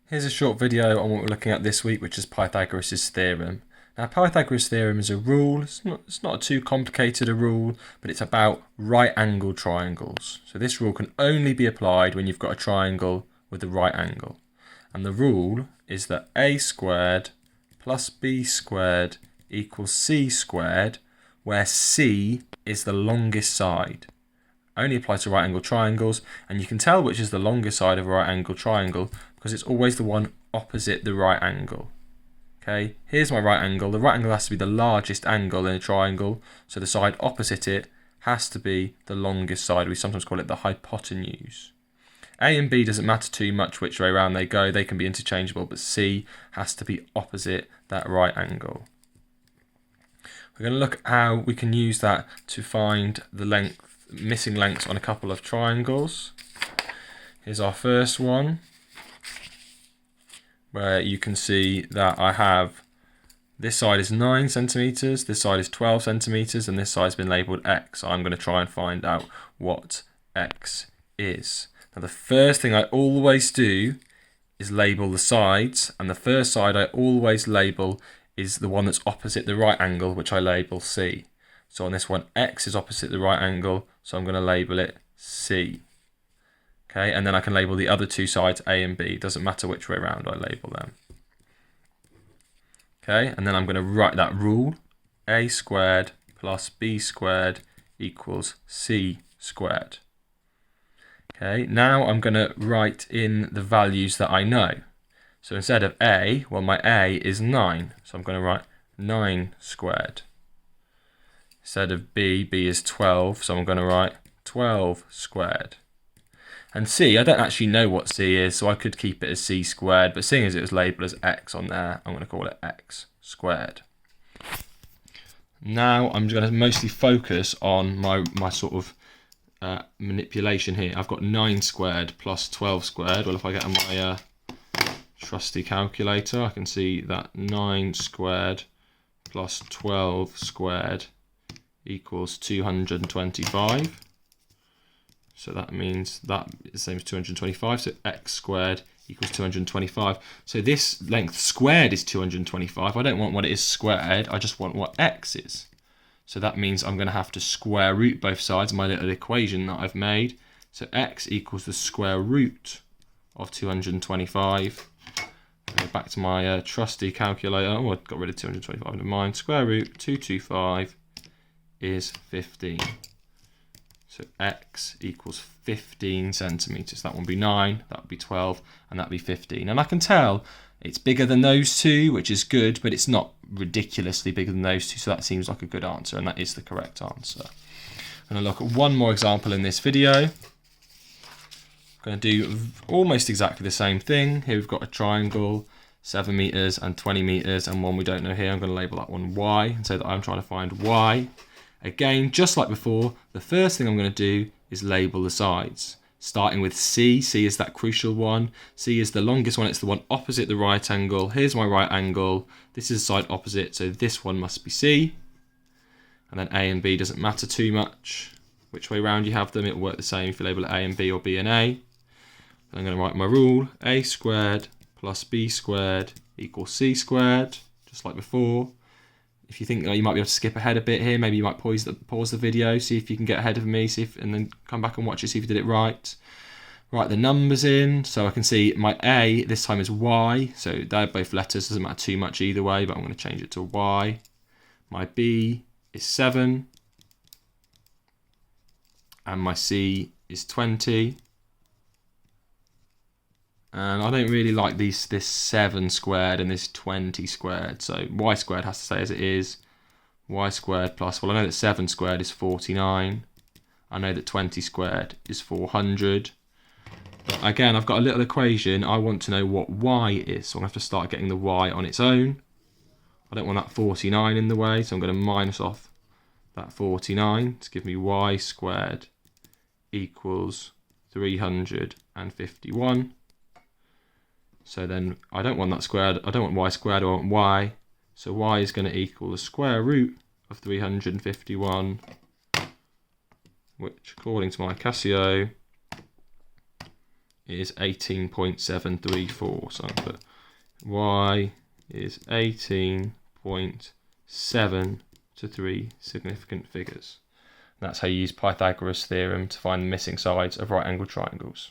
Here's a short video on what we're looking at this week, which is Pythagoras' theorem. Now, Pythagoras' theorem is a rule. It's not too complicated a rule, but it's about right-angled triangles. So this rule can only be applied when you've got a triangle with the right angle. And the rule is that a squared plus b squared equals c squared, where c is the longest side. Only applies to right-angled triangles, and you can tell which is the longest side of a right-angled triangle because it's always the one opposite the right angle. Okay, here's my right angle. The right angle has to be the largest angle in a triangle, so the side opposite it has to be the longest side. We sometimes call it the hypotenuse. A and B doesn't matter too much which way around they go. They can be interchangeable, but C has to be opposite that right angle. We're going to look at how we can use that to find the missing lengths on a couple of triangles. Here's our first one, where you can see that I have this side is 9 centimeters, this side is 12 centimeters, and this side's been labeled X. I'm going to try and find out what X is. Now, the first thing I always do is label the sides, and the first side I always label is the one that's opposite the right angle, which I label C. So on this one, X is opposite the right angle, so I'm going to label it C. Okay, and then I can label the other two sides A and B. It doesn't matter which way around I label them. Okay, and then I'm going to write that rule. A squared plus B squared equals C squared. Okay, now I'm going to write in the values that I know. So instead of A, well, my A is 9. So I'm going to write 9 squared. Instead of B, B is 12. So I'm going to write 12 squared. And C, I don't actually know what C is, so I could keep it as C squared, but seeing as it was labelled as X on there, I'm going to call it X squared. Now I'm going to mostly focus on my sort of manipulation here. I've got 9 squared plus 12 squared. Well, if I get on my trusty calculator, I can see that 9 squared plus 12 squared equals 225. So that means that is the same as 225, so X squared equals 225. So this length squared is 225. I don't want what it is squared, I just want what X is. So that means I'm going to have to square root both sides, my little equation that I've made. So X equals the square root of 225. Go back to my trusty calculator. Oh, I got rid of 225, never mind. Square root 225 is 15. So X equals 15 centimeters. That would be 9, that would be 12, and that would be 15. And I can tell it's bigger than those two, which is good, but it's not ridiculously bigger than those two, so that seems like a good answer, and that is the correct answer. I'm going to look at one more example in this video. I'm going to do almost exactly the same thing. Here we've got a triangle, 7 meters and 20 meters, and one we don't know here. I'm going to label that one Y and say that I'm trying to find Y. Again, just like before, the first thing I'm going to do is label the sides. Starting with C. C is that crucial one. C is the longest one. It's the one opposite the right angle. Here's my right angle. This is the side opposite, so this one must be C. And then A and B doesn't matter too much. Which way round you have them, it will work the same if you label it A and B or B and A. I'm going to write my rule. A squared plus B squared equals C squared, just like before. If you think you might be able to skip ahead a bit here, maybe you might pause the video, see if you can get ahead of me, and then come back and watch it, see if you did it right. Write the numbers in, so I can see my A this time is Y, so they're both letters, doesn't matter too much either way, but I'm going to change it to Y. My B is 7, and my C is 20. And I don't really like this 7 squared and this 20 squared. So Y squared has to stay as it is. Y squared plus, well, I know that 7 squared is 49. I know that 20 squared is 400. But again, I've got a little equation. I want to know what Y is. So I'm going to have to start getting the Y on its own. I don't want that 49 in the way. So I'm going to minus off that 49 to give me Y squared equals 351. So then I don't want that squared, I don't want Y squared, I want Y. So Y is going to equal the square root of 351, which according to my Casio is 18.734. So I'm going to put y is 18.7 to 3 significant figures. That's how you use Pythagoras theorem to find the missing sides of right angled triangles.